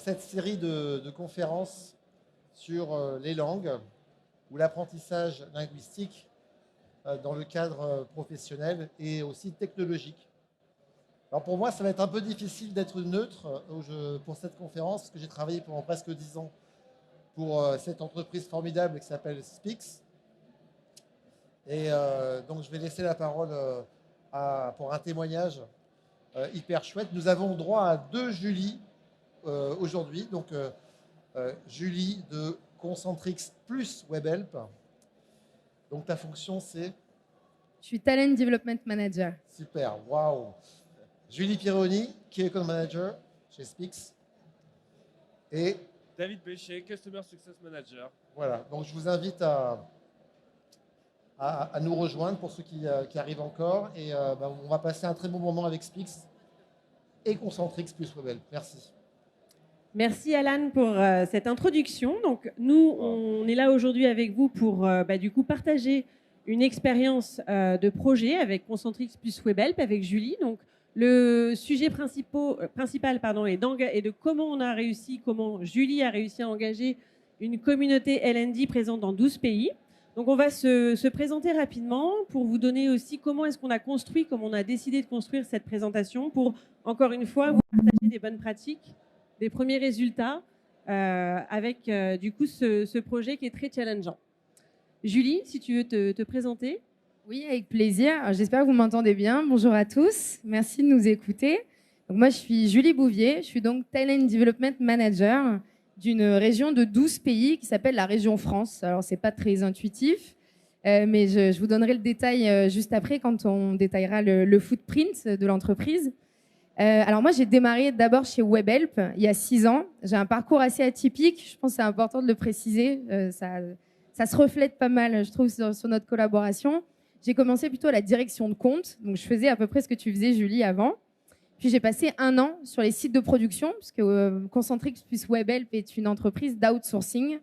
cette série de conférences sur les langues ou l'apprentissage linguistique dans le cadre professionnel et aussi technologique. Alors pour moi, ça va être un peu difficile d'être neutre pour cette conférence, parce que j'ai travaillé pendant presque 10 ans pour cette entreprise formidable qui s'appelle Speaks. Et donc je vais laisser la parole pour un témoignage hyper chouette. Nous avons droit à 2 Julie aujourd'hui. Donc Julie de Concentrix plus WebHelp. Donc ta fonction c'est? Je suis Talent Development Manager. Super, waouh. Julie Pironi, Key Account Manager chez Speaks. Et David Bécher, Customer Success Manager. Voilà, donc je vous invite à nous rejoindre pour ceux qui arrivent encore. Et on va passer un très bon moment avec Speaks et Concentrix plus WebHelp. Merci. Merci Alan pour cette introduction. Donc nous, on est là aujourd'hui avec vous pour du coup partager une expérience de projet avec Concentrix plus WebHelp avec Julie. Donc le sujet principal est de comment on a réussi, comment Julie a réussi à engager une communauté L&D présente dans 12 pays. Donc on va se présenter rapidement pour vous donner aussi comment est-ce qu'on a construit, comment on a décidé de construire cette présentation pour, encore une fois, vous partager des bonnes pratiques, des premiers résultats avec du coup ce projet qui est très challengeant. Julie, si tu veux te présenter. Oui, avec plaisir. J'espère que vous m'entendez bien. Bonjour à tous. Merci de nous écouter. Donc moi, je suis Julie Bouvier. Je suis donc Talent Development Manager d'une région de 12 pays qui s'appelle la région France. Alors, ce n'est pas très intuitif, mais je vous donnerai le détail juste après quand on détaillera le footprint de l'entreprise. Alors moi, j'ai démarré d'abord chez WebHelp il y a 6 ans. J'ai un parcours assez atypique. Je pense que c'est important de le préciser. Ça se reflète pas mal, je trouve, sur notre collaboration. J'ai commencé plutôt à la direction de compte. Donc, je faisais à peu près ce que tu faisais, Julie, avant. Puis, j'ai passé 1 an sur les sites de production, puisque Concentrix plus WebHelp est une entreprise d'outsourcing.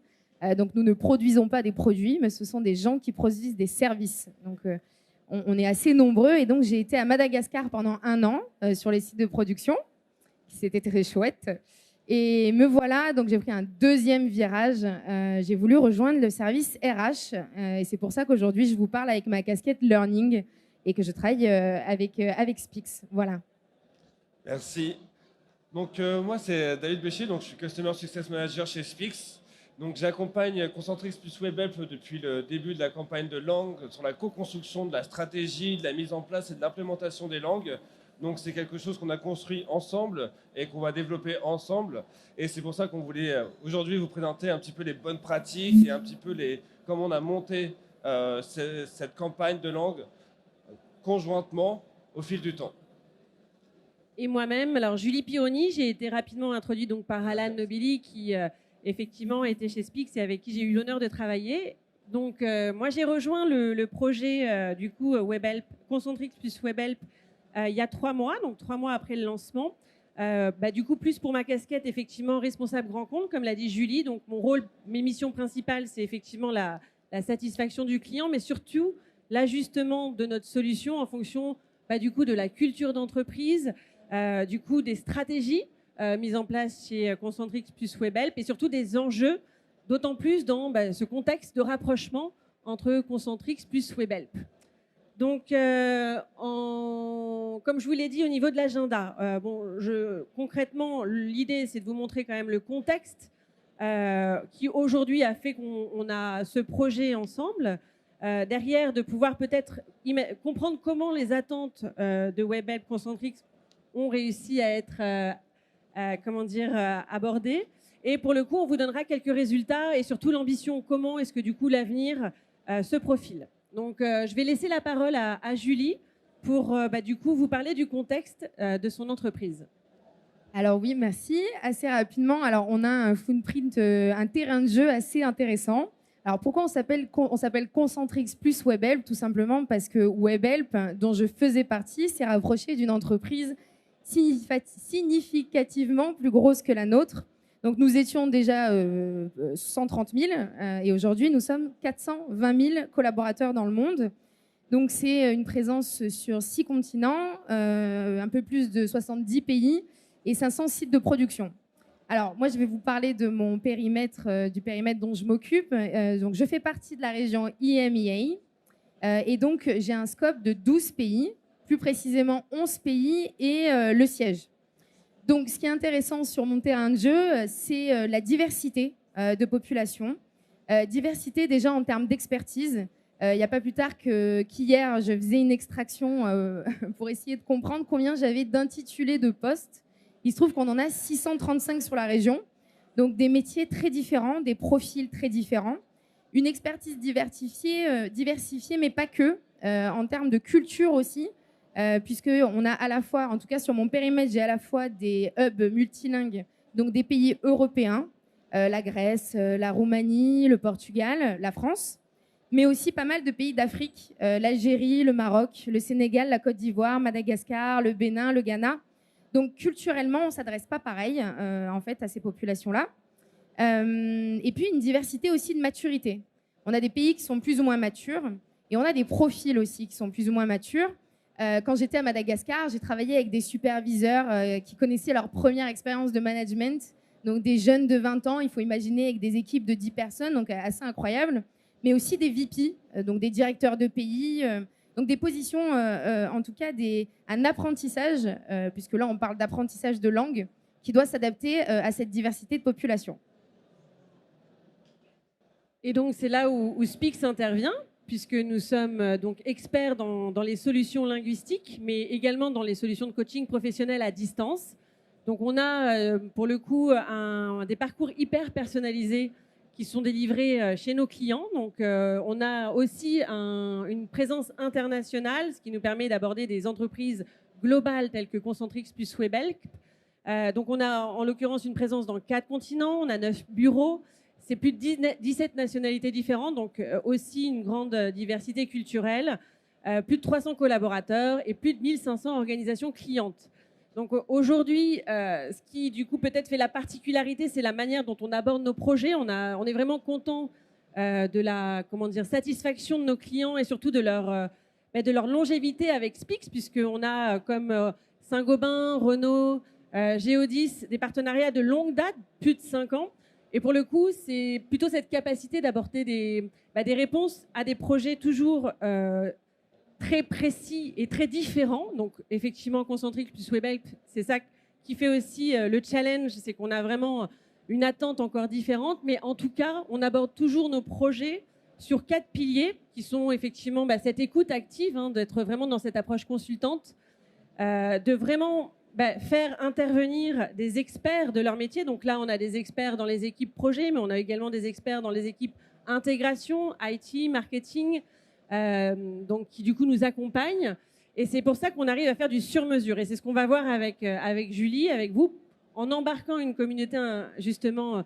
Donc, nous ne produisons pas des produits, mais ce sont des gens qui produisent des services. Donc, on est assez nombreux. Et donc, j'ai été à Madagascar pendant 1 an sur les sites de production. C'était très chouette. Et me voilà, donc j'ai pris un deuxième virage. J'ai voulu rejoindre le service RH. Et c'est pour ça qu'aujourd'hui, je vous parle avec ma casquette Learning et que je travaille avec Speaks. Voilà. Merci. Donc moi, c'est David Bécher, donc je suis Customer Success Manager chez Speaks. Donc j'accompagne Concentrix plus WebHelp depuis le début de la campagne de langue sur la co-construction de la stratégie, de la mise en place et de l'implémentation des langues. Donc c'est quelque chose qu'on a construit ensemble et qu'on va développer ensemble. Et c'est pour ça qu'on voulait aujourd'hui vous présenter un petit peu les bonnes pratiques et un petit peu comment on a monté cette campagne de langue conjointement au fil du temps. Et moi-même, alors Julie Pironi, j'ai été rapidement introduite donc par Alan Nobili qui effectivement était chez Speaks et avec qui j'ai eu l'honneur de travailler. Donc moi j'ai rejoint le projet du coup WebHelp, Concentrix plus WebHelp il y a 3 mois, donc 3 mois après le lancement. Du coup, plus pour ma casquette, effectivement, responsable grand compte, comme l'a dit Julie. Donc, mon rôle, mes missions principales, c'est effectivement la satisfaction du client, mais surtout l'ajustement de notre solution en fonction du coup, de la culture d'entreprise, du coup, des stratégies mises en place chez Concentrix plus WebHelp et surtout des enjeux, d'autant plus dans ce contexte de rapprochement entre Concentrix plus WebHelp. Donc, comme je vous l'ai dit, au niveau de l'agenda, concrètement, l'idée, c'est de vous montrer quand même le contexte qui, aujourd'hui, a fait qu'on a ce projet ensemble. Derrière, de pouvoir peut-être comprendre comment les attentes de WebHelp Concentrix ont réussi à être abordées. Et pour le coup, on vous donnera quelques résultats et surtout l'ambition. Comment est-ce que, du coup, l'avenir se profile. Donc, je vais laisser la parole à Julie pour, du coup, vous parler du contexte de son entreprise. Alors oui, merci. Assez rapidement, alors on a un footprint, un terrain de jeu assez intéressant. Alors pourquoi on s'appelle Concentrix plus WebHelp? Tout simplement parce que WebHelp, dont je faisais partie, s'est rapproché d'une entreprise significativement plus grosse que la nôtre. Donc, nous étions déjà 130 000 et aujourd'hui, nous sommes 420 000 collaborateurs dans le monde. Donc, c'est une présence sur 6 continents, un peu plus de 70 pays et 500 sites de production. Alors, moi, je vais vous parler de mon périmètre, du périmètre dont je m'occupe. Donc, je fais partie de la région EMEA. Et donc, j'ai un scope de 12 pays, plus précisément 11 pays et le siège. Donc, ce qui est intéressant sur mon terrain de jeu, c'est la diversité de population. Diversité déjà en termes d'expertise. Il n'y a pas plus tard qu'hier, je faisais une extraction pour essayer de comprendre combien j'avais d'intitulés de postes. Il se trouve qu'on en a 635 sur la région, donc des métiers très différents, des profils très différents, une expertise diversifiée, mais pas que, en termes de culture aussi, puisqu'on a à la fois, en tout cas sur mon périmètre, j'ai à la fois des hubs multilingues, donc des pays européens, la Grèce, la Roumanie, le Portugal, la France, mais aussi pas mal de pays d'Afrique, l'Algérie, le Maroc, le Sénégal, la Côte d'Ivoire, Madagascar, le Bénin, le Ghana. Donc culturellement, on ne s'adresse pas pareil en fait à ces populations-là. Et puis une diversité aussi de maturité. On a des pays qui sont plus ou moins matures et on a des profils aussi qui sont plus ou moins matures. Quand j'étais à Madagascar, j'ai travaillé avec des superviseurs qui connaissaient leur première expérience de management, donc des jeunes de 20 ans, il faut imaginer, avec des équipes de 10 personnes, donc assez incroyable, mais aussi des VP, donc des directeurs de pays, donc des positions, en tout cas un apprentissage, puisque là on parle d'apprentissage de langue, qui doit s'adapter à cette diversité de population. Et donc c'est là où Speaks intervient, puisque nous sommes donc experts dans les solutions linguistiques, mais également dans les solutions de coaching professionnel à distance. Donc on a pour le coup des parcours hyper personnalisés qui sont délivrés chez nos clients. Donc on a aussi une présence internationale, ce qui nous permet d'aborder des entreprises globales telles que Concentrix plus Webhelp. Donc on a en l'occurrence une présence dans 4 continents, on a 9 bureaux. C'est plus de 17 nationalités différentes, donc aussi une grande diversité culturelle, plus de 300 collaborateurs et plus de 1500 organisations clientes. Donc aujourd'hui, ce qui du coup peut-être fait la particularité, c'est la manière dont on aborde nos projets. On est vraiment content de la satisfaction de nos clients et surtout de leur longévité avec Speaks, puisqu'on a comme Saint-Gobain, Renault, Géodis, des partenariats de longue date, plus de 5 ans. Et pour le coup, c'est plutôt cette capacité d'apporter des réponses à des projets toujours très précis et très différents. Donc, effectivement, Concentrix plus Webhelp, c'est ça qui fait aussi le challenge, c'est qu'on a vraiment une attente encore différente. Mais en tout cas, on aborde toujours nos projets sur 4 piliers qui sont effectivement cette écoute active, d'être vraiment dans cette approche consultante, de vraiment faire intervenir des experts de leur métier. Donc là, on a des experts dans les équipes projets, mais on a également des experts dans les équipes intégration, IT, marketing, donc qui du coup nous accompagnent. Et c'est pour ça qu'on arrive à faire du sur-mesure. Et c'est ce qu'on va voir avec Julie, avec vous. En embarquant une communauté justement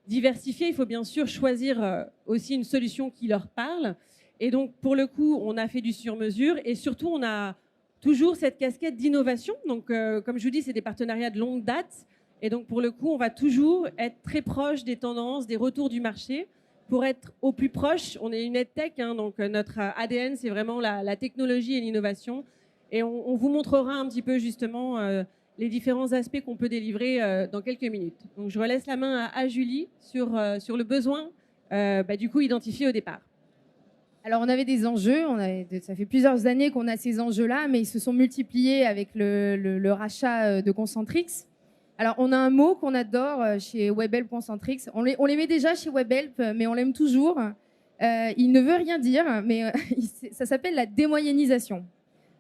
diversifiée, il faut bien sûr choisir aussi une solution qui leur parle. Et donc pour le coup, on a fait du sur-mesure et surtout on a toujours cette casquette d'innovation. Donc, comme je vous dis, c'est des partenariats de longue date. Et donc, pour le coup, on va toujours être très proche des tendances, des retours du marché pour être au plus proche. On est une EdTech, donc notre ADN, c'est vraiment la technologie et l'innovation. Et on vous montrera un petit peu justement les différents aspects qu'on peut délivrer dans quelques minutes. Donc, je relaisse la main à Julie sur le besoin du coup identifié au départ. Alors, on avait des enjeux, ça fait plusieurs années qu'on a ces enjeux-là, mais ils se sont multipliés avec le rachat de Concentrix. Alors, on a un mot qu'on adore chez Webhelp Concentrix. On les met déjà chez Webhelp, mais on l'aime toujours. Il ne veut rien dire, mais ça s'appelle la démoyennisation.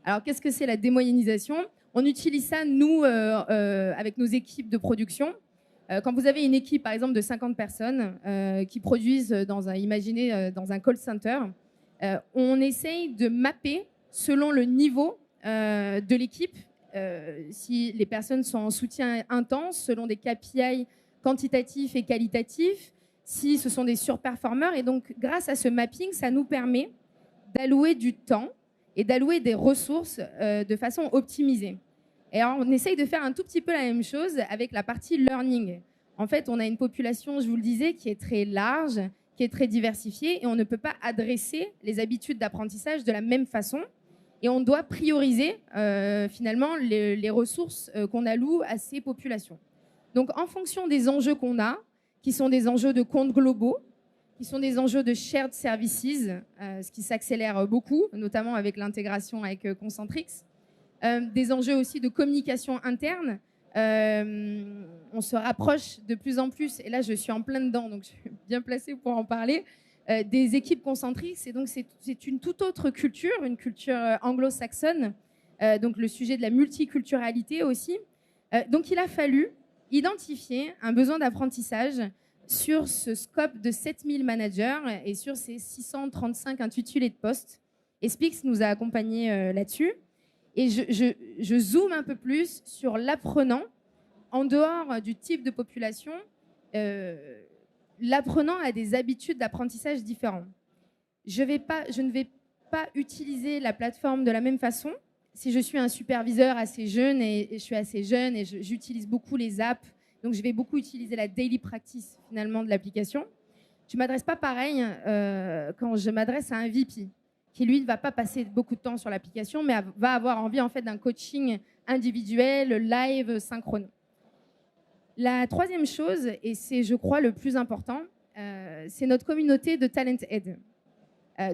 Alors, qu'est-ce que c'est la démoyennisation ? On utilise ça, nous, avec nos équipes de production. Quand vous avez une équipe, par exemple, de 50 personnes qui produisent, imaginez, dans un call center, on essaye de mapper selon le niveau de l'équipe, si les personnes sont en soutien intense, selon des KPI quantitatifs et qualitatifs, si ce sont des surperformeurs. Et donc, grâce à ce mapping, ça nous permet d'allouer du temps et d'allouer des ressources de façon optimisée. Et alors, on essaye de faire un tout petit peu la même chose avec la partie learning. En fait, on a une population, je vous le disais, qui est très large, qui est très diversifiée, et on ne peut pas adresser les habitudes d'apprentissage de la même façon. Et on doit prioriser finalement les ressources qu'on alloue à ces populations. Donc, en fonction des enjeux qu'on a, qui sont des enjeux de comptes globaux, qui sont des enjeux de shared services, ce qui s'accélère beaucoup, notamment avec l'intégration avec Concentrix, des enjeux aussi de communication interne. On se rapproche de plus en plus, et là je suis en plein dedans, donc je suis bien placée pour en parler, des équipes Concentrix, et donc c'est une toute autre culture, une culture anglo-saxonne, donc le sujet de la multiculturalité aussi. Donc il a fallu identifier un besoin d'apprentissage sur ce scope de 7000 managers et sur ces 635 intitulés de poste. Et Spix nous a accompagnés là-dessus. Et je zoome un peu plus sur l'apprenant. En dehors du type de population, l'apprenant a des habitudes d'apprentissage différentes. Je ne vais pas utiliser la plateforme de la même façon. Si je suis un superviseur assez jeune, et je suis assez jeune, et j'utilise beaucoup les apps, donc je vais beaucoup utiliser la daily practice finalement de l'application. Je ne m'adresse pas pareil quand je m'adresse à un VP, qui lui ne va pas passer beaucoup de temps sur l'application, mais va avoir envie en fait d'un coaching individuel, live, synchrone. La troisième chose, et c'est je crois le plus important, c'est notre communauté de Talent Aid.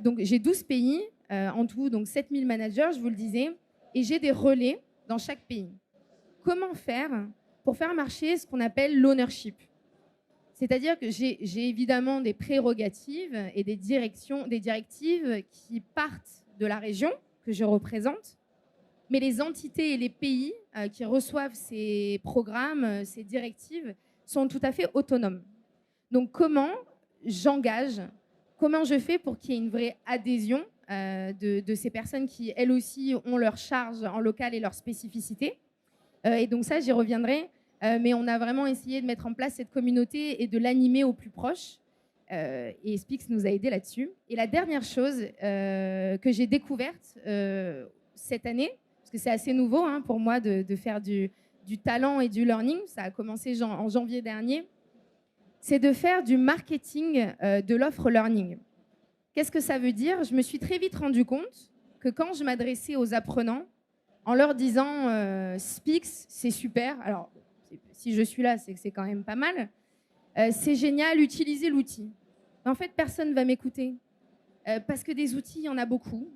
Donc j'ai 12 pays, en tout donc 7000 managers, je vous le disais, et j'ai des relais dans chaque pays. Comment faire pour faire marcher ce qu'on appelle l'ownership? C'est-à-dire que j'ai évidemment des prérogatives et des directives qui partent de la région que je représente, mais les entités et les pays qui reçoivent ces programmes, ces directives, sont tout à fait autonomes. Donc comment j'engage, comment je fais pour qu'il y ait une vraie adhésion de ces personnes qui, elles aussi, ont leur charge en local et leur spécificité. Et donc ça, j'y reviendrai. Mais on a vraiment essayé de mettre en place cette communauté et de l'animer au plus proche. Et Spix nous a aidés là-dessus. Et la dernière chose que j'ai découverte cette année, parce que c'est assez nouveau pour moi de faire du talent et du learning, ça a commencé en janvier dernier, c'est de faire du marketing de l'offre learning. Qu'est-ce que ça veut dire? Je me suis très vite rendu compte que quand je m'adressais aux apprenants, en leur disant Spix, c'est super. Alors, si je suis là, c'est que c'est quand même pas mal. C'est génial, utilisez l'outil. En fait, personne ne va m'écouter. Parce que des outils, il y en a beaucoup.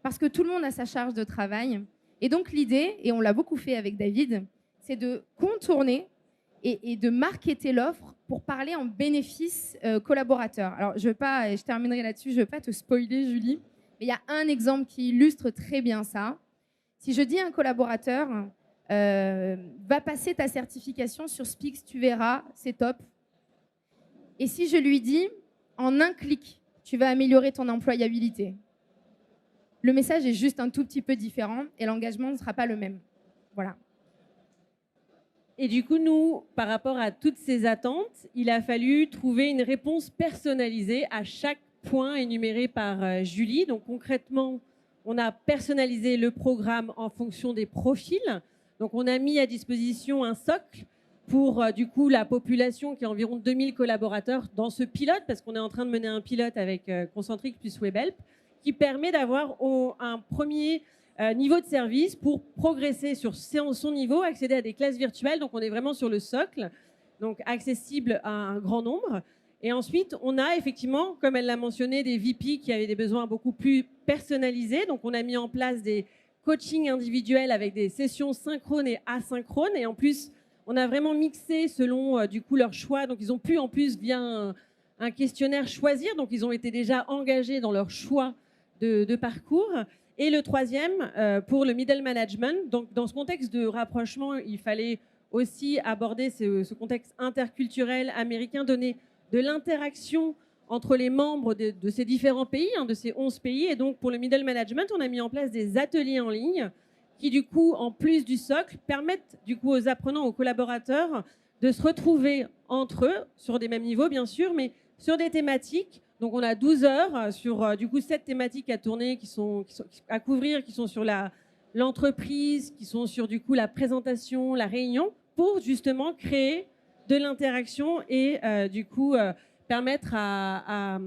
Parce que tout le monde a sa charge de travail. Et donc, l'idée, et on l'a beaucoup fait avec David, c'est de contourner et de marketer l'offre pour parler en bénéfice collaborateur. Alors, je terminerai là-dessus, je ne veux pas te spoiler, Julie, mais il y a un exemple qui illustre très bien ça. Si je dis à un collaborateur, va passer ta certification sur Spix, tu verras, c'est top. Et si je lui dis, en un clic, tu vas améliorer ton employabilité, le message est juste un tout petit peu différent et l'engagement ne sera pas le même. Voilà. Et du coup, nous, par rapport à toutes ces attentes, il a fallu trouver une réponse personnalisée à chaque point énuméré par Julie. Donc concrètement, on a personnalisé le programme en fonction des profils. Donc on a mis à disposition un socle pour du coup la population qui est environ 2000 collaborateurs dans ce pilote, parce qu'on est en train de mener un pilote avec Concentrix plus WebHelp, qui permet d'avoir un premier niveau de service pour progresser sur son niveau, accéder à des classes virtuelles. Donc on est vraiment sur le socle, donc accessible à un grand nombre. Et ensuite, on a effectivement, comme elle l'a mentionné, des VP qui avaient des besoins beaucoup plus personnalisés. Donc on a mis en place des coachings individuels avec des sessions synchrones et asynchrones. Et en plus, on a vraiment mixé selon du coup leur choix. Donc ils ont pu en plus via un questionnaire choisir. Donc ils ont été déjà engagés dans leur choix de parcours. Et le troisième, pour le middle management. Donc dans ce contexte de rapprochement, il fallait aussi aborder ce contexte interculturel américain, donner de l'interaction entre les membres de ces différents pays, de ces 11 pays. Et donc, pour le middle management, on a mis en place des ateliers en ligne qui, du coup, en plus du socle, permettent du coup aux apprenants, aux collaborateurs de se retrouver entre eux, sur des mêmes niveaux, bien sûr, mais sur des thématiques. Donc, on a 12 heures sur, du coup, 7 thématiques à tourner, à couvrir, qui sont sur l'entreprise, qui sont sur, du coup, la présentation, la réunion, pour justement créer de l'interaction et, du coup, permettre à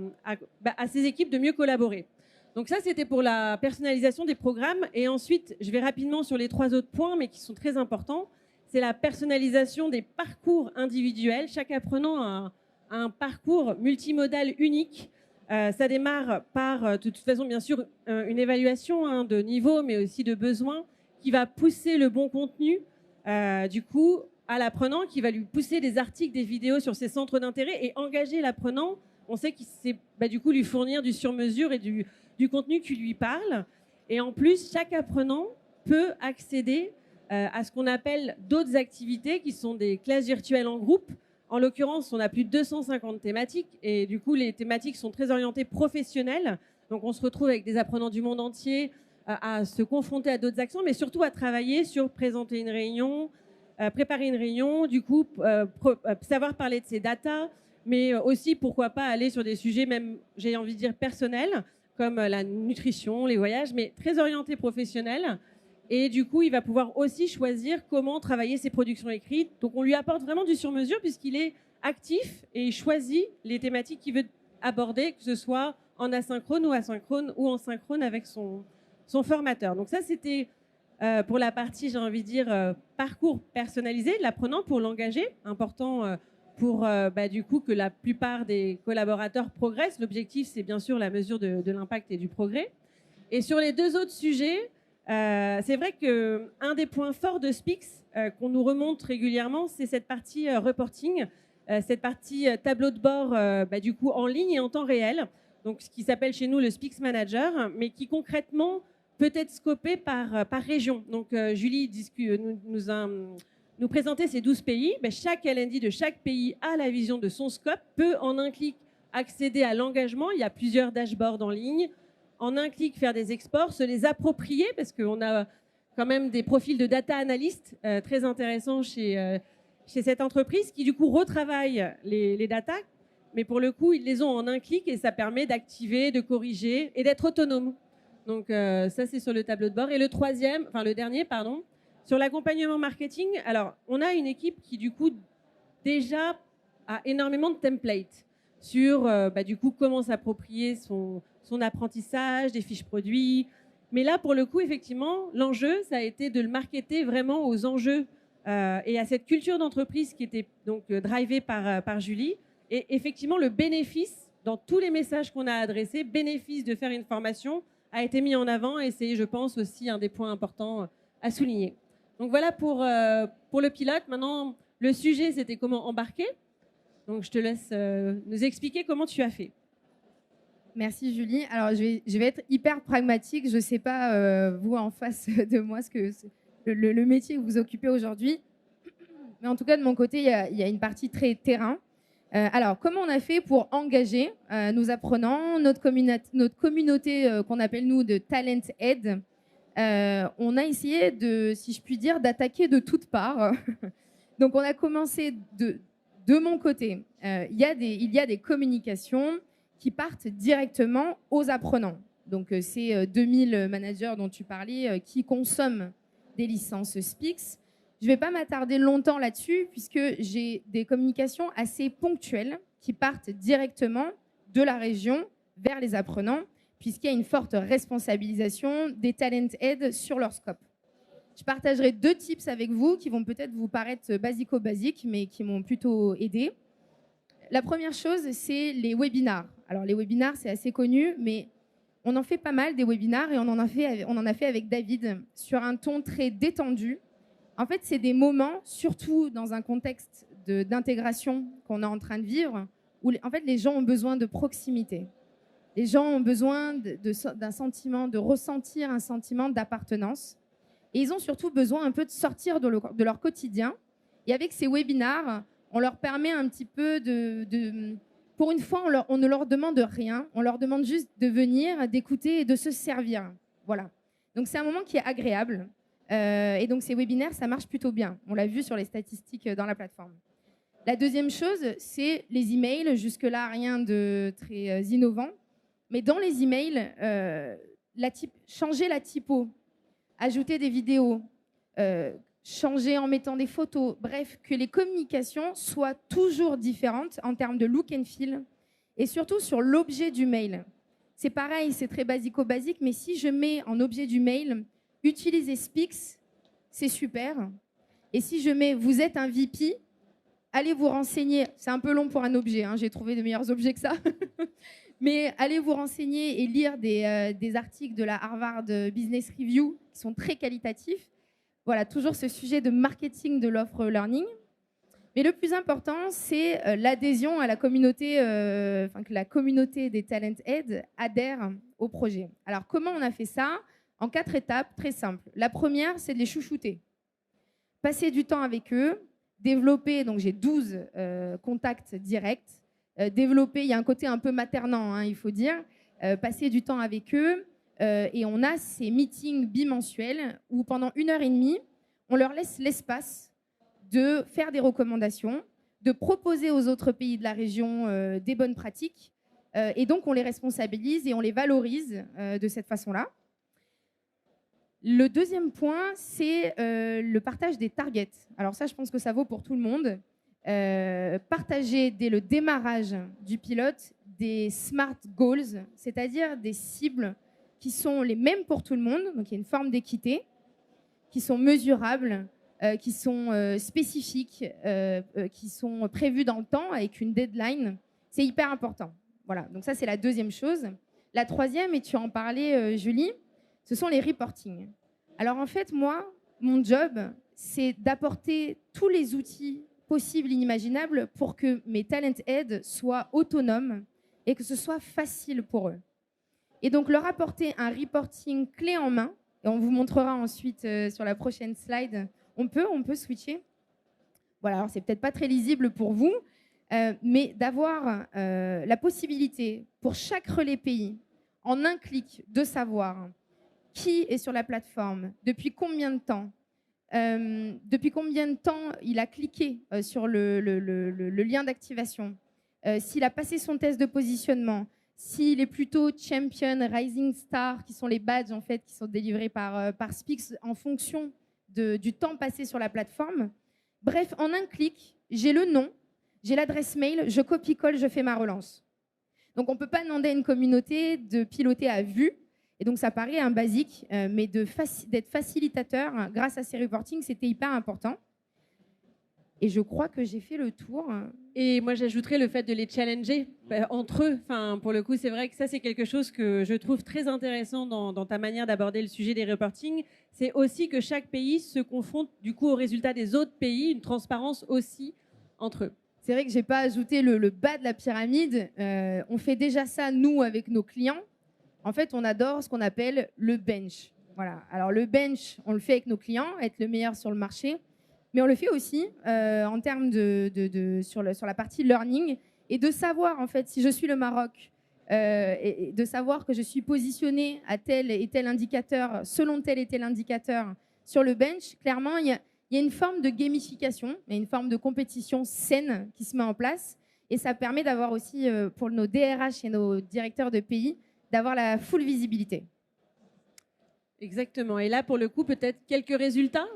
ces équipes de mieux collaborer. Donc ça, c'était pour la personnalisation des programmes. Et ensuite, je vais rapidement sur les 3 autres points, mais qui sont très importants. c'est la personnalisation des parcours individuels. Chaque apprenant a un parcours multimodal unique. Ça démarre par, de toute façon, bien sûr, une évaluation de niveau, mais aussi de besoin, qui va pousser le bon contenu, du coup, à l'apprenant, qui va lui pousser des articles, des vidéos sur ses centres d'intérêt et engager l'apprenant. On sait qu'il sait, du coup, lui fournir du sur-mesure et du contenu qui lui parle. Et en plus, chaque apprenant peut accéder à ce qu'on appelle d'autres activités qui sont des classes virtuelles en groupe. En l'occurrence, on a plus de 250 thématiques et du coup, les thématiques sont très orientées professionnelles. Donc, on se retrouve avec des apprenants du monde entier à se confronter à d'autres actions, mais surtout à travailler sur présenter une réunion, préparer une réunion, du coup, savoir parler de ses datas, mais aussi, pourquoi pas, aller sur des sujets même, j'ai envie de dire, personnels, comme la nutrition, les voyages, mais très orientés professionnels. Et du coup, il va pouvoir aussi choisir comment travailler ses productions écrites. Donc, on lui apporte vraiment du sur-mesure puisqu'il est actif et il choisit les thématiques qu'il veut aborder, que ce soit en asynchrone ou asynchrone ou en synchrone avec son formateur. Donc ça, c'était pour la partie, j'ai envie de dire, parcours personnalisé de l'apprenant pour l'engager. Important pour du coup que la plupart des collaborateurs progressent. L'objectif, c'est bien sûr la mesure de l'impact et du progrès. Et sur les deux autres sujets, c'est vrai qu'un des points forts de Spix qu'on nous remonte régulièrement, c'est cette partie reporting, cette partie tableau de bord du coup en ligne et en temps réel. Donc, ce qui s'appelle chez nous le Spix Manager, mais qui concrètement peut être scopé par région. Donc, Julie nous présentait ces 12 pays. Mais chaque LND de chaque pays a la vision de son scope, peut en un clic accéder à l'engagement. Il y a plusieurs dashboards en ligne. En un clic, faire des exports, se les approprier, parce qu'on a quand même des profils de data analystes très intéressants chez cette entreprise qui, du coup, retravaillent les datas. Mais pour le coup, ils les ont en un clic et ça permet d'activer, de corriger et d'être autonome. Donc, ça, c'est sur le tableau de bord. Et le dernier, sur l'accompagnement marketing. Alors, on a une équipe qui, du coup, déjà a énormément de templates sur, du coup, comment s'approprier son apprentissage, des fiches produits. Mais là, pour le coup, effectivement, l'enjeu, ça a été de le marketer vraiment aux enjeux et à cette culture d'entreprise qui était donc drivée par Julie. Et effectivement, le bénéfice, dans tous les messages qu'on a adressés, bénéfice de faire une formation a été mis en avant et c'est, je pense, aussi un des points importants à souligner. Donc voilà pour le pilote. Maintenant, le sujet, c'était comment embarquer. Donc je te laisse nous expliquer comment tu as fait. Merci Julie. Alors je vais être hyper pragmatique. Je ne sais pas, vous en face de moi, le métier que vous occupez aujourd'hui. Mais en tout cas, de mon côté, il y a une partie très terrain. Alors, comment on a fait pour engager nos apprenants, notre communauté qu'on appelle nous de Talent Ed. On a essayé si je puis dire, d'attaquer de toutes parts. Donc, on a commencé de mon côté. Il y a des communications qui partent directement aux apprenants. Donc, c'est 2000 managers dont tu parlais qui consomment des licences Spix. Je ne vais pas m'attarder longtemps là-dessus puisque j'ai des communications assez ponctuelles qui partent directement de la région vers les apprenants puisqu'il y a une forte responsabilisation des talent aides sur leur scope. Je partagerai 2 tips avec vous qui vont peut-être vous paraître basico-basiques mais qui m'ont plutôt aidé. La première chose, c'est les webinars. Alors les webinars, c'est assez connu, mais on en fait pas mal des webinars et on en a fait avec David sur un ton très détendu. En fait, c'est des moments, surtout dans un contexte d'intégration qu'on est en train de vivre, où en fait, les gens ont besoin de proximité. Les gens ont besoin d'un sentiment, de ressentir un sentiment d'appartenance. Et ils ont surtout besoin un peu de sortir de leur quotidien. Et avec ces webinars, on leur permet un petit peu pour une fois, on ne leur demande rien. On leur demande juste de venir, d'écouter et de se servir. Voilà. Donc, c'est un moment qui est agréable. Et donc, ces webinaires, ça marche plutôt bien. On l'a vu sur les statistiques dans la plateforme. La deuxième chose, c'est les emails. Jusque-là, rien de très innovant. Mais dans les emails, changer la typo, ajouter des vidéos, changer en mettant des photos. Bref, que les communications soient toujours différentes en termes de look and feel et surtout sur l'objet du mail. C'est pareil, c'est très basico-basique, mais si je mets en objet du mail utiliser Spix, c'est super. Et si je mets « vous êtes un VP », allez vous renseigner. C'est un peu long pour un objet, hein, j'ai trouvé de meilleurs objets que ça. Mais allez vous renseigner et lire des articles de la Harvard Business Review qui sont très qualitatifs. Voilà, toujours ce sujet de marketing de l'offre learning. Mais le plus important, c'est l'adhésion à la communauté, que la communauté des Talent Ed adhère au projet. Alors, comment on a fait ça? En 4 étapes très simples. La première, c'est de les chouchouter. Passer du temps avec eux, développer, donc j'ai 12 contacts directs. Développer, il y a un côté un peu maternant, hein, il faut dire. Passer du temps avec eux. Et on a ces meetings bimensuels où pendant 1h30, on leur laisse l'espace de faire des recommandations, de proposer aux autres pays de la région des bonnes pratiques. Et donc, on les responsabilise et on les valorise de cette façon-là. Le deuxième point, c'est le partage des targets. Alors ça, je pense que ça vaut pour tout le monde. Partager dès le démarrage du pilote des SMART goals, c'est-à-dire des cibles qui sont les mêmes pour tout le monde, donc il y a une forme d'équité, qui sont mesurables, qui sont spécifiques, qui sont prévues dans le temps avec une deadline. C'est hyper important. Voilà, donc ça, c'est la deuxième chose. La troisième, et tu en parlais, Julie, ce sont les reporting. Alors en fait, moi, mon job, c'est d'apporter tous les outils possibles, inimaginables, pour que mes Talent Ed soient autonomes et que ce soit facile pour eux. Et donc leur apporter un reporting clé en main, et on vous montrera ensuite sur la prochaine slide. On peut switcher. Voilà, alors c'est peut-être pas très lisible pour vous, mais d'avoir la possibilité pour chaque relais pays, en un clic, de savoir qui est sur la plateforme, depuis combien de temps il a cliqué sur le lien d'activation, s'il a passé son test de positionnement, s'il est plutôt champion, rising star, qui sont les badges en fait, qui sont délivrés par Spix en fonction du temps passé sur la plateforme. Bref, en un clic, j'ai le nom, j'ai l'adresse mail, je copie-colle, je fais ma relance. Donc, on ne peut pas demander à une communauté de piloter à vue. Et donc, ça paraît un basique, mais d'être facilitateur grâce à ces reportings, c'était hyper important. Et je crois que j'ai fait le tour. Et moi, j'ajouterais le fait de les challenger entre eux. Enfin, pour le coup, c'est vrai que ça, c'est quelque chose que je trouve très intéressant dans ta manière d'aborder le sujet des reportings. C'est aussi que chaque pays se confronte du coup aux résultats des autres pays, une transparence aussi entre eux. C'est vrai que je n'ai pas ajouté le bas de la pyramide. On fait déjà ça, nous, avec nos clients. En fait, on adore ce qu'on appelle le bench. Voilà. Alors, le bench, on le fait avec nos clients, être le meilleur sur le marché. Mais on le fait aussi en termes sur la partie learning et de savoir, en fait, si je suis le Maroc, et de savoir que je suis positionnée à tel et tel indicateur, selon tel et tel indicateur sur le bench, clairement, il y a une forme de gamification, il y a une forme de compétition saine qui se met en place. Et ça permet d'avoir aussi, pour nos DRH et nos directeurs de pays, d'avoir la full visibilité. Exactement. Et là, pour le coup, peut-être quelques résultats?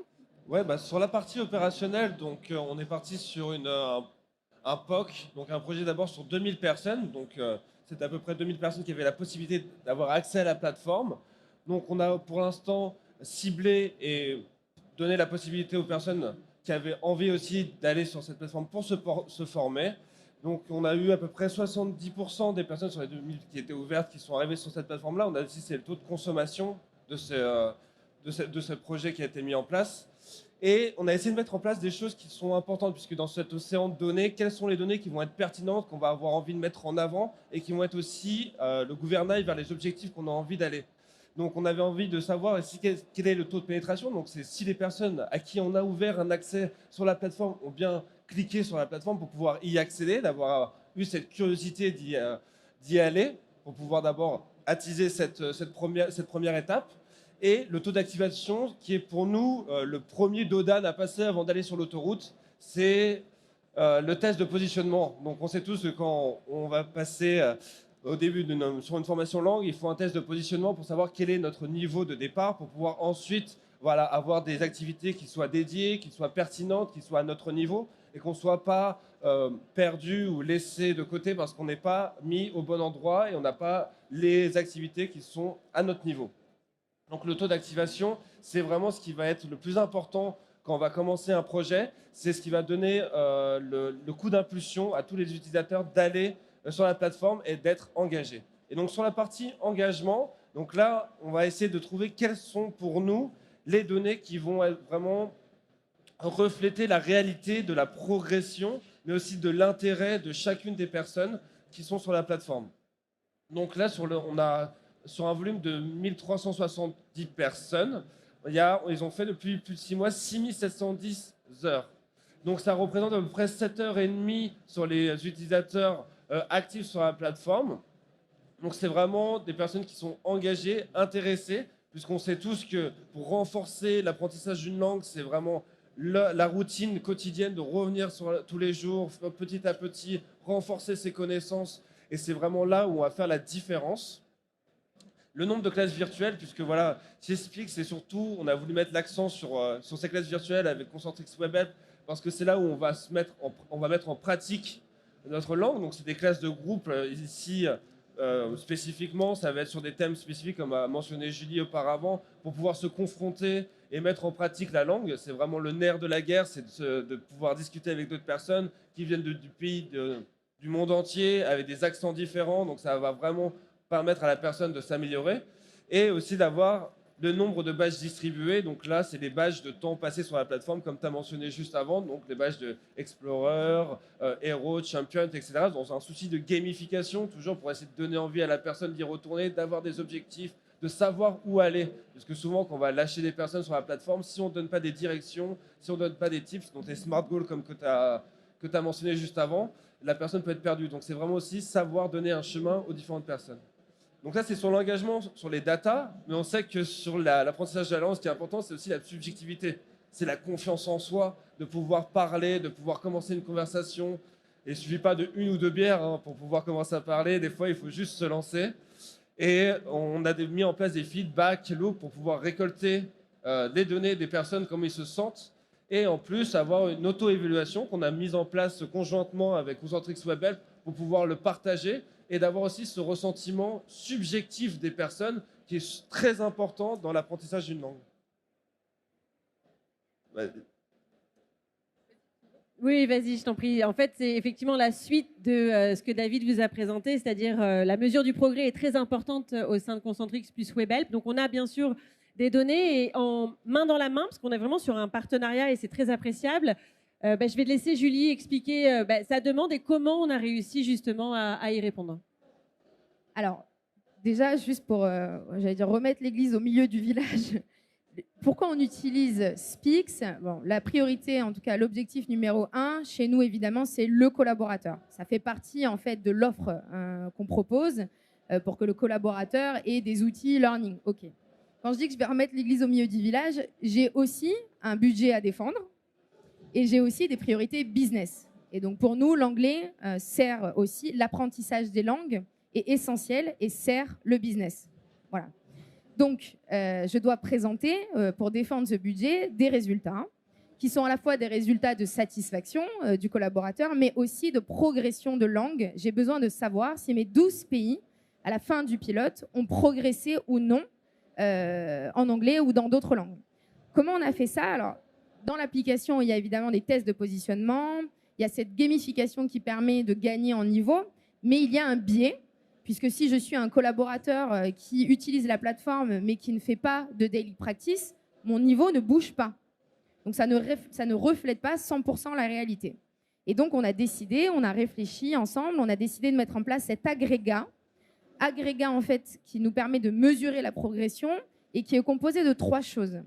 Ouais, sur la partie opérationnelle, donc on est parti sur un POC, donc un projet d'abord sur 2000 personnes. Donc c'est à peu près 2000 personnes qui avaient la possibilité d'avoir accès à la plateforme. Donc on a pour l'instant ciblé et donné la possibilité aux personnes qui avaient envie aussi d'aller sur cette plateforme pour se former. Donc on a eu à peu près 70% des personnes sur les 2000 qui étaient ouvertes qui sont arrivées sur cette plateforme-là. On a aussi c'est le taux de consommation de ce projet qui a été mis en place. Et on a essayé de mettre en place des choses qui sont importantes, puisque dans cet océan de données, quelles sont les données qui vont être pertinentes, qu'on va avoir envie de mettre en avant, et qui vont être aussi le gouvernail vers les objectifs qu'on a envie d'aller. Donc on avait envie de savoir quel est le taux de pénétration. Donc c'est si les personnes à qui on a ouvert un accès sur la plateforme ont bien cliqué sur la plateforme pour pouvoir y accéder, d'avoir eu cette curiosité d'y aller, pour pouvoir d'abord attiser cette première étape. Et le taux d'activation, qui est pour nous le premier dodan à passer avant d'aller sur l'autoroute, c'est le test de positionnement. Donc on sait tous que quand on va passer au début sur une formation langue, il faut un test de positionnement pour savoir quel est notre niveau de départ, pour pouvoir ensuite avoir des activités qui soient dédiées, qui soient pertinentes, qui soient à notre niveau, et qu'on ne soit pas perdu ou laissé de côté parce qu'on n'est pas mis au bon endroit et on n'a pas les activités qui sont à notre niveau. Donc le taux d'activation, c'est vraiment ce qui va être le plus important quand on va commencer un projet, c'est ce qui va donner le coup d'impulsion à tous les utilisateurs d'aller sur la plateforme et d'être engagés. Et donc sur la partie engagement, donc là, on va essayer de trouver quelles sont pour nous les données qui vont vraiment refléter la réalité de la progression, mais aussi de l'intérêt de chacune des personnes qui sont sur la plateforme. Donc là, on a sur un volume de 1370 personnes, ils ont fait depuis plus de 6 mois 6710 heures. Donc ça représente à peu près 7h30 sur les utilisateurs actifs sur la plateforme. Donc c'est vraiment des personnes qui sont engagées, intéressées, puisqu'on sait tous que pour renforcer l'apprentissage d'une langue, c'est vraiment la routine quotidienne de revenir tous les jours, petit à petit, renforcer ses connaissances. Et c'est vraiment là où on va faire la différence. Le nombre de classes virtuelles, puisque voilà, chez Speak, c'est surtout, on a voulu mettre l'accent sur ces classes virtuelles avec Concentrix Web Help, parce que c'est là où on va mettre en pratique notre langue. Donc c'est des classes de groupe ici. Spécifiquement, ça va être sur des thèmes spécifiques, comme a mentionné Julie auparavant, pour pouvoir se confronter et mettre en pratique la langue. C'est vraiment le nerf de la guerre, c'est de pouvoir discuter avec d'autres personnes qui viennent du pays, du monde entier, avec des accents différents. Donc ça va vraiment permettre à la personne de s'améliorer. Et aussi d'avoir le nombre de badges distribués. Donc là, c'est les badges de temps passé sur la plateforme, comme tu as mentionné juste avant. Donc les badges de Explorer, Hero, Champion, etc. Dans un souci de gamification, toujours pour essayer de donner envie à la personne d'y retourner, d'avoir des objectifs, de savoir où aller. Parce que souvent, quand on va lâcher des personnes sur la plateforme, si on ne donne pas des directions, si on ne donne pas des tips, donc les smart goals comme que tu as mentionné juste avant, la personne peut être perdue. Donc c'est vraiment aussi savoir donner un chemin aux différentes personnes. Donc là, c'est sur l'engagement, sur les datas, mais on sait que sur l'apprentissage de la langue, ce qui est important, c'est aussi la subjectivité. C'est la confiance en soi, de pouvoir parler, de pouvoir commencer une conversation. Et il ne suffit pas de une ou deux bières pour pouvoir commencer à parler. Des fois, il faut juste se lancer. Et on a mis en place des feedbacks loops pour pouvoir récolter les données des personnes, comment ils se sentent. Et en plus, avoir une auto-évaluation qu'on a mise en place conjointement avec Concentrix Web Help pour pouvoir le partager et d'avoir aussi ce ressentiment subjectif des personnes qui est très important dans l'apprentissage d'une langue. Oui, vas-y, je t'en prie. En fait, c'est effectivement la suite de ce que David vous a présenté, c'est-à-dire la mesure du progrès est très importante au sein de Concentrix plus Web Help. Donc, on a bien sûr des données et en main dans la main, parce qu'on est vraiment sur un partenariat et c'est très appréciable. Je vais te laisser Julie expliquer sa demande et comment on a réussi justement à y répondre. Alors, déjà, juste pour remettre l'église au milieu du village, pourquoi on utilise Speaks? Bon, la priorité, en tout cas l'objectif numéro 1, chez nous évidemment, c'est le collaborateur. Ça fait partie en fait de l'offre qu'on propose pour que le collaborateur ait des outils learning. Ok. Quand je dis que je vais remettre l'église au milieu du village, j'ai aussi un budget à défendre. Et j'ai aussi des priorités business. Et donc, pour nous, l'anglais sert aussi, l'apprentissage des langues est essentiel et sert le business. Voilà. Donc, je dois présenter, pour défendre ce budget, des résultats qui sont à la fois des résultats de satisfaction du collaborateur, mais aussi de progression de langue. J'ai besoin de savoir si mes 12 pays, à la fin du pilote, ont progressé ou non en anglais ou dans d'autres langues. Comment on a fait ça? Alors, dans l'application, il y a évidemment des tests de positionnement, il y a cette gamification qui permet de gagner en niveau, mais il y a un biais, puisque si je suis un collaborateur qui utilise la plateforme mais qui ne fait pas de daily practice, mon niveau ne bouge pas. Donc ça ne reflète pas 100% la réalité. Et donc on a réfléchi ensemble, on a décidé de mettre en place cet agrégat en fait qui nous permet de mesurer la progression et qui est composé de 3 choses.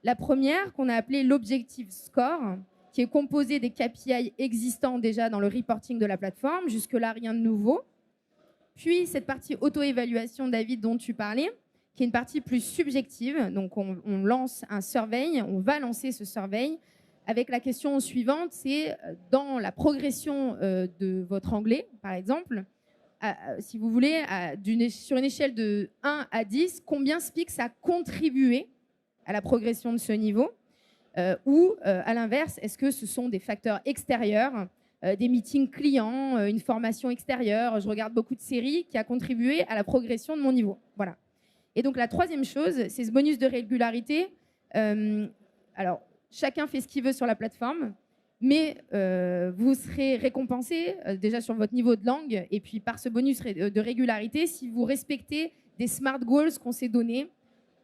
La première, qu'on a appelée l'Objective Score, qui est composé des KPI existants déjà dans le reporting de la plateforme. Jusque-là, rien de nouveau. Puis, cette partie auto-évaluation, David, dont tu parlais, qui est une partie plus subjective. Donc, on lance un survey, on va lancer ce survey avec la question suivante, c'est dans la progression de votre anglais, par exemple, si vous voulez, sur une échelle de 1 à 10, combien Speaks a contribué à la progression de ce niveau ou, à l'inverse, est-ce que ce sont des facteurs extérieurs, des meetings clients, une formation extérieure, je regarde beaucoup de séries, qui a contribué à la progression de mon niveau. Voilà. Et donc, la troisième chose, c'est ce bonus de régularité. Alors, chacun fait ce qu'il veut sur la plateforme, mais vous serez récompensé déjà sur votre niveau de langue et puis par ce bonus de régularité si vous respectez des smart goals qu'on s'est donnés.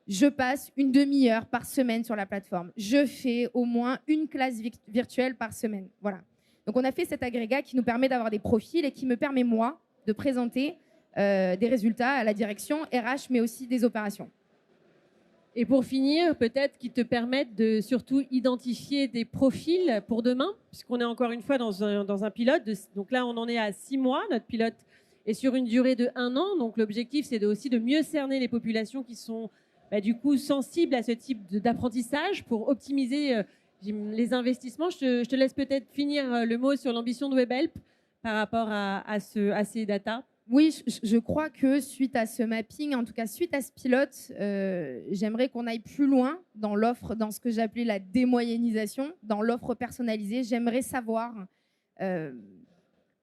Je passe une demi-heure par semaine sur la plateforme. Je fais au moins une classe virtuelle par semaine. Voilà. Donc, on a fait cet agrégat qui nous permet d'avoir des profils et qui me permet, moi, de présenter des résultats à la direction RH, mais aussi des opérations. Et pour finir, peut-être qui te permettent de surtout identifier des profils pour demain, puisqu'on est encore une fois dans un pilote. Donc là, on en est à 6 mois. Notre pilote est sur une durée de 1 an. Donc l'objectif, c'est aussi de mieux cerner les populations qui sont du coup sensibles à ce type d'apprentissage pour optimiser les investissements. Je te laisse peut-être finir le mot sur l'ambition de WebHelp par rapport à ces datas. Oui, je crois que suite à ce mapping, en tout cas suite à ce pilote, j'aimerais qu'on aille plus loin dans l'offre, dans ce que j'appelais la démoyennisation, dans l'offre personnalisée. J'aimerais savoir,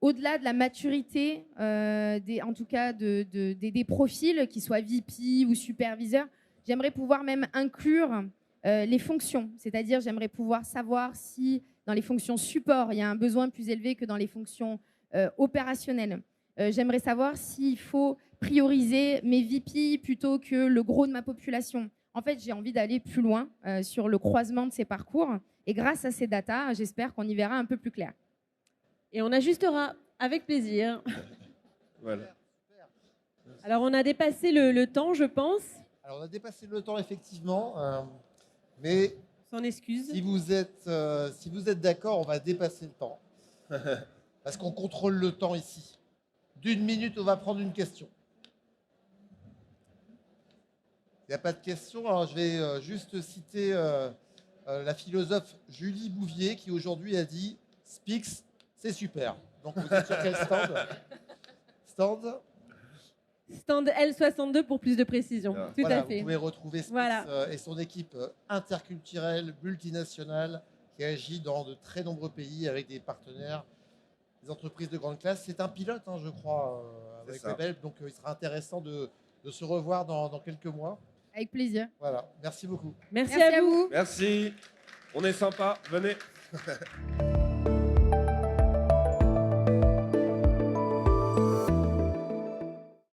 au-delà de la maturité, en tout cas des profils, qui soient VP ou superviseurs, j'aimerais pouvoir même inclure les fonctions. C'est-à-dire, j'aimerais pouvoir savoir si dans les fonctions support, il y a un besoin plus élevé que dans les fonctions opérationnelles. J'aimerais savoir s'il faut prioriser mes VP plutôt que le gros de ma population. En fait, j'ai envie d'aller plus loin sur le croisement de ces parcours. Et grâce à ces datas, j'espère qu'on y verra un peu plus clair. Et on ajustera avec plaisir. Voilà. Alors, on a dépassé le temps, je pense. Alors, on a dépassé le temps, effectivement. Mais Sans excuse. si vous êtes d'accord, on va dépasser le temps. Parce qu'on contrôle le temps ici. D'1 minute, on va prendre une question. Il n'y a pas de question. Alors, je vais juste citer la philosophe Julie Bouvier qui aujourd'hui a dit « Spix, c'est super ». Donc, vous êtes sur quel stand? Stand L62 pour plus de précision. Voilà. Tout Voilà, à fait. vous pouvez retrouver Spix et son équipe interculturelle, multinationale, qui agit dans de très nombreux pays avec des partenaires, des entreprises de grande classe. C'est un pilote, je crois, avec WebHelp. Donc, il sera intéressant de se revoir dans quelques mois. Avec plaisir. Voilà, merci beaucoup. Merci à vous. Merci. On est sympa. Venez.